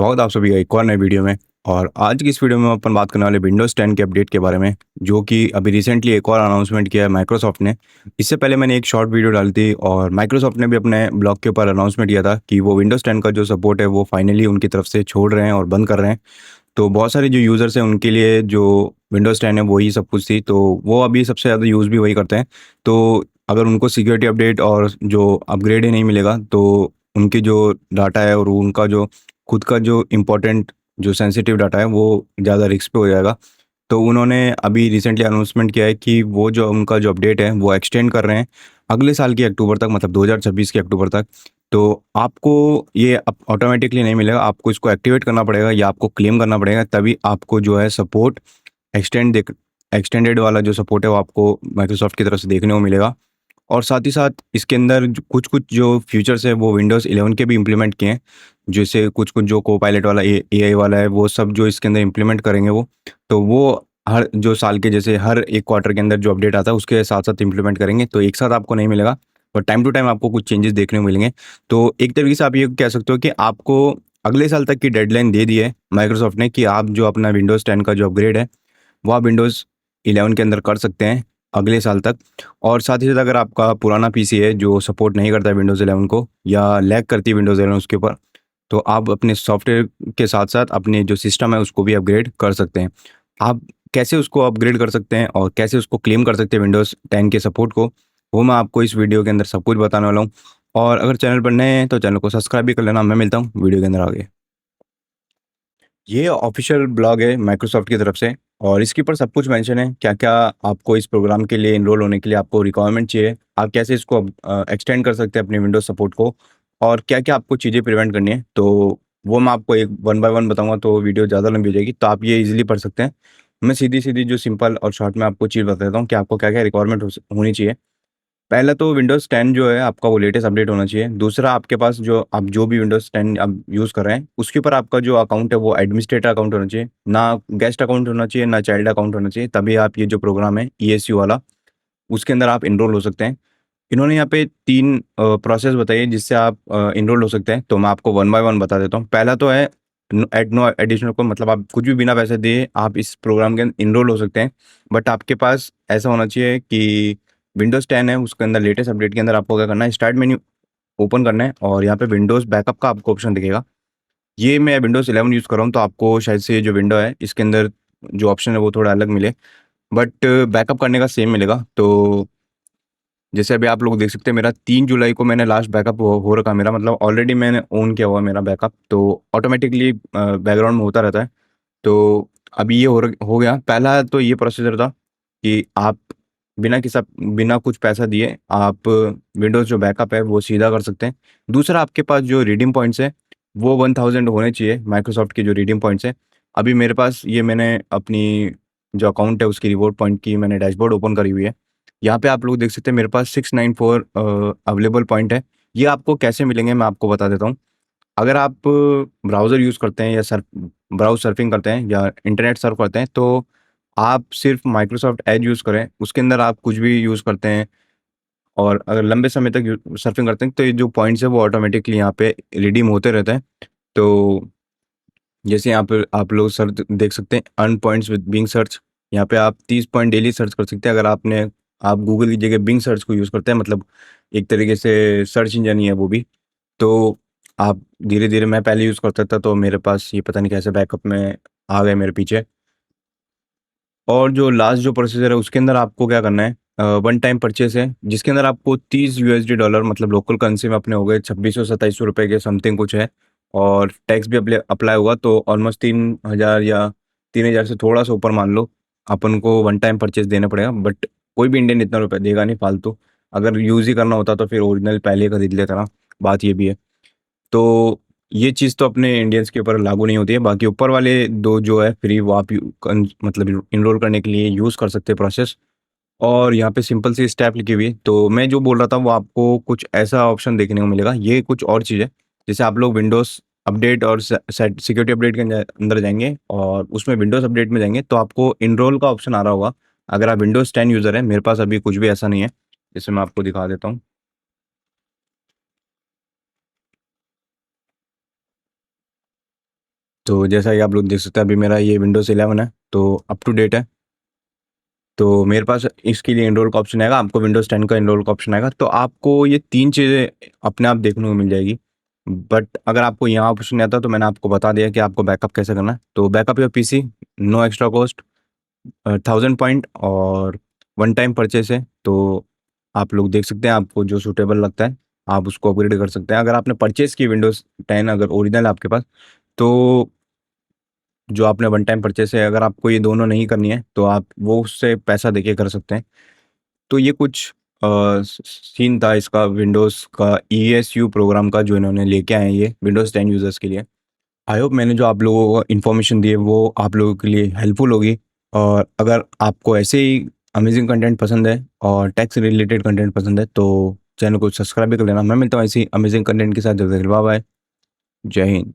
स्वागत है आप सभी का एक और नए वीडियो में। और आज की इस वीडियो में अपन बात करने वाले विंडोज़ 10 के अपडेट के बारे में, जो कि अभी रिसेंटली एक और अनाउंसमेंट किया है माइक्रोसॉफ्ट ने। इससे पहले मैंने एक शॉर्ट वीडियो डाली थी और माइक्रोसॉफ्ट ने भी अपने ब्लॉग के ऊपर अनाउंसमेंट किया था कि वो विंडोज़ 10 का जो सपोर्ट है वो फाइनली उनकी तरफ से छोड़ रहे हैं और बंद कर रहे हैं। तो बहुत सारे जो यूज़र्स हैं उनके लिए जो विंडोज़ 10 है वही सब कुछ थी, तो वो अभी सबसे ज़्यादा यूज़ भी वही करते हैं। तो अगर उनको सिक्योरिटी अपडेट और जो अपग्रेड ही नहीं मिलेगा तो उनकी जो डाटा है और उनका जो खुद का जो इम्पोर्टेंट जो सेंसिटिव डाटा है वो ज़्यादा रिस्क पे हो जाएगा। तो उन्होंने अभी रिसेंटली अनाउंसमेंट किया है कि वो जो उनका जो अपडेट है वो एक्सटेंड कर रहे हैं अगले साल के अक्टूबर तक, मतलब 2026 के अक्टूबर तक। तो आपको ये ऑटोमेटिकली नहीं मिलेगा, आपको इसको एक्टिवेट करना पड़ेगा या आपको क्लेम करना पड़ेगा, तभी आपको जो है सपोर्ट एक्सटेंडेड वाला जो सपोर्ट है वो आपको माइक्रोसॉफ्ट की तरफ से देखने को मिलेगा। और साथ ही साथ इसके अंदर कुछ कुछ जो फीचर्स है वो विंडोज़ 11 के भी इम्प्लीमेंट किए हैं। जैसे कुछ कुछ जो को पायलट वाला एआई वाला है वो सब जो इसके अंदर इम्प्लीमेंट करेंगे वो, तो वो हर जो साल के जैसे हर एक क्वार्टर के अंदर जो अपडेट आता है उसके साथ साथ इम्प्लीमेंट करेंगे। तो एक साथ आपको नहीं मिलेगा, और टाइम टू टाइम आपको कुछ चेंजेस देखने को मिलेंगे। तो एक तरीके से आप ये कह सकते हो कि आपको अगले साल तक की डेडलाइन दे दी है माइक्रोसॉफ्ट ने कि आप जो अपना विंडोज़ 10 का जो अपग्रेड है वो आप विंडोज़ 11 के अंदर कर सकते हैं अगले साल तक। और साथ ही साथ अगर आपका पुराना पीसी है जो सपोर्ट नहीं करता है विंडोज़ 11 को या लैग करती है विंडोज़ 11 उसके ऊपर, तो आप अपने सॉफ्टवेयर के साथ साथ अपने जो सिस्टम है उसको भी अपग्रेड कर सकते हैं। आप कैसे उसको अपग्रेड कर सकते हैं और कैसे उसको क्लेम कर सकते हैं विंडोज़ 10 के सपोर्ट को, वो मैं आपको इस वीडियो के अंदर सब कुछ बताने वाला हूँ। और अगर चैनल पर नए हैं तो चैनल को सब्सक्राइब भी कर लेना। मैं मिलता हूँ वीडियो के अंदर आगे। ये ऑफिशियल ब्लॉग है माइक्रोसॉफ्ट की तरफ से, और इसके ऊपर सब कुछ मेंशन है क्या क्या आपको इस प्रोग्राम के लिए इनरोल होने के लिए आपको रिक्वायरमेंट चाहिए, आप कैसे इसको एक्सटेंड कर सकते हैं अपने विंडोज सपोर्ट को, और क्या क्या आपको चीज़ें प्रिवेंट करनी है। तो वो मैं आपको एक वन बाय वन बताऊंगा, तो वीडियो ज़्यादा लंबी हो जाएगी, तो आप ये इजीली पढ़ सकते हैं। मैं सीधी सीधी जो सिंपल और शॉर्ट में आपको चीज़ बता देता हूँ कि आपको क्या क्या रिक्वायरमेंट होनी चाहिए। पहला तो विंडोज़ 10 जो है आपका वो लेटेस्ट अपडेट होना चाहिए। दूसरा, आपके पास जो आप जो भी विंडोज़ 10 आप यूज़ कर रहे हैं उसके ऊपर आपका जो अकाउंट है वो एडमिनिस्ट्रेटर अकाउंट होना चाहिए, ना गेस्ट अकाउंट होना चाहिए, ना चाइल्ड अकाउंट होना चाहिए। तभी आप ये जो प्रोग्राम है ईएसयू वाला उसके अंदर आप इनरोल हो सकते हैं। इन्होंने यहाँ पे 3 प्रोसेस बताई है जिससे आप इनरोल हो सकते हैं, तो मैं आपको वन बाय वन बता देता हूँ। पहला तो है एट नो एडिशनल को, मतलब आप कुछ भी बिना पैसे दिए आप इस प्रोग्राम के अंदर इनरोल हो सकते हैं। बट आपके पास ऐसा होना चाहिए कि विंडोज़ 10 है उसके अंदर लेटेस्ट अपडेट के अंदर आपको क्या करना है, स्टार्ट मेन्यू ओपन करना है और यहाँ पे विंडोज़ बैकअप का आपको ऑप्शन दिखेगा। ये मैं विंडोज़ 11 यूज़ कर रहा हूँ, तो आपको शायद से ये जो विंडो है इसके अंदर जो ऑप्शन है वो थोड़ा अलग मिले, बट बैकअप करने का सेम मिलेगा। तो जैसे अभी आप लोग देख सकते हैं मेरा 3 जुलाई को मैंने लास्ट बैकअप हो रखा मेरा, मतलब ऑलरेडी मैंने ऑन किया हुआ है मेरा बैकअप, तो ऑटोमेटिकली बैकग्राउंड में होता रहता है। तो अभी ये हो गया। पहला तो ये प्रोसीजर था कि आप बिना कुछ पैसा दिए आप विंडोज़ जो बैकअप है वो सीधा कर सकते हैं। दूसरा, आपके पास जो रिडीम पॉइंट्स हैं वो 1000 होने चाहिए, माइक्रोसॉफ्ट के जो रिडीम पॉइंट्स हैं। अभी मेरे पास ये मैंने अपनी जो अकाउंट है उसकी रिवॉर्ड पॉइंट की मैंने डैशबोर्ड ओपन करी हुई है। यहाँ पे आप लोग देख सकते हैं मेरे पास 694 अवेलेबल पॉइंट है। ये आपको कैसे मिलेंगे मैं आपको बता देता हूँ। अगर आप ब्राउज़र यूज़ करते हैं या ब्राउज़ सर्फिंग करते हैं या इंटरनेट सर्फ करते हैं, तो आप सिर्फ माइक्रोसॉफ्ट एज यूज़ करें, उसके अंदर आप कुछ भी यूज़ करते हैं और अगर लंबे समय तक सर्फिंग करते हैं तो ये जो पॉइंट्स है वो ऑटोमेटिकली यहाँ पे रिडीम होते रहते हैं। तो जैसे यहाँ पे आप लोग सर्च देख सकते हैं earn points with Bing search, यहाँ पे आप 30 पॉइंट डेली सर्च कर सकते हैं। अगर आप गूगल की जगह बिंग सर्च को यूज़ करते हैं, मतलब एक तरीके से सर्च इंजन ही है वो भी। तो आप धीरे धीरे, मैं पहले यूज़ करता था तो मेरे पास ये पता नहीं कैसे बैकअप में आ गए मेरे पीछे। और जो लास्ट जो प्रोसीजर है उसके अंदर आपको क्या करना है, वन टाइम परचेस है जिसके अंदर आपको 30 यूएसडी डॉलर, मतलब लोकल करेंसी में अपने हो गए 2600-2700 रुपये के समथिंग कुछ है, और टैक्स भी अप्लाई होगा, तो ऑलमोस्ट 3000 या 3000 से थोड़ा सा ऊपर मान लो अपन को वन टाइम परचेस देना पड़ेगा। बट कोई भी इंडियन इतना रुपये देगा नहीं फालतू। अगर यूज़ ही करना होता तो फिर ओरिजिनल पहले ही खरीद लेता ना, बात ये भी है। तो ये चीज़ तो अपने इंडियंस के ऊपर लागू नहीं होती है, बाकी ऊपर वाले 2 जो है फ्री वो आप मतलब इनरोल करने के लिए यूज़ कर सकते हैं प्रोसेस। और यहाँ पे सिंपल सी स्टेप लिखी हुई है, तो मैं जो बोल रहा था वो आपको कुछ ऐसा ऑप्शन देखने को मिलेगा। ये कुछ और चीज़ है, जैसे आप लोग विंडोज़ अपडेट और सिक्योरिटी अपडेट के अंदर जाएंगे और उसमें विंडोज़ अपडेट में जाएंगे तो आपको इनरोल का ऑप्शन आ रहा होगा। अगर आप विंडोज़ 10 यूज़र है, मेरे पास अभी कुछ भी ऐसा नहीं है, जैसे मैं आपको दिखा देता हूँ। तो जैसा कि आप लोग देख सकते हैं, अभी मेरा ये विंडोज़ 11 है, तो अप टू डेट है। तो मेरे पास इसके लिए इनरोल का ऑप्शन आएगा, आपको विंडोज़ 10 का इनरोल का ऑप्शन आएगा, तो आपको ये 3 चीज़ें अपने आप देखने को मिल जाएगी। बट अगर आपको यहाँ ऑप्शन नहीं आता, तो मैंने आपको बता दिया कि आपको बैकअप कैसे करना है। तो backup your PC, no extra cost, 1000 point और वन टाइम परचेस है। तो आप लोग देख सकते हैं, आपको जो सूटेबल लगता है आप उसको अपग्रेड कर सकते हैं। अगर आपने परचेस की विंडोज़ 10 अगर ओरिजिनल है आपके पास, तो जो आपने वन टाइम परचेस है, अगर आपको ये दोनों नहीं करनी है, तो आप वो उससे पैसा देके कर सकते हैं। तो ये कुछ सीन था इसका विंडोज़ का ईएसयू प्रोग्राम का, जो इन्होंने लेके आए हैं ये विंडोज़ 10 यूज़र्स के लिए। आई होप मैंने जो आप लोगों को इन्फॉर्मेशन दी है वो आप लोगों के लिए हेल्पफुल होगी। और अगर आपको ऐसे ही अमेजिंग कंटेंट पसंद है और टैक्स रिलेटेड कंटेंट पसंद है, तो चैनल को सब्सक्राइब भी कर लेना। मैं मिलता हूँ ऐसी अमेजिंग कंटेंट के साथ। जब तक बाय बाय, जय हिंद।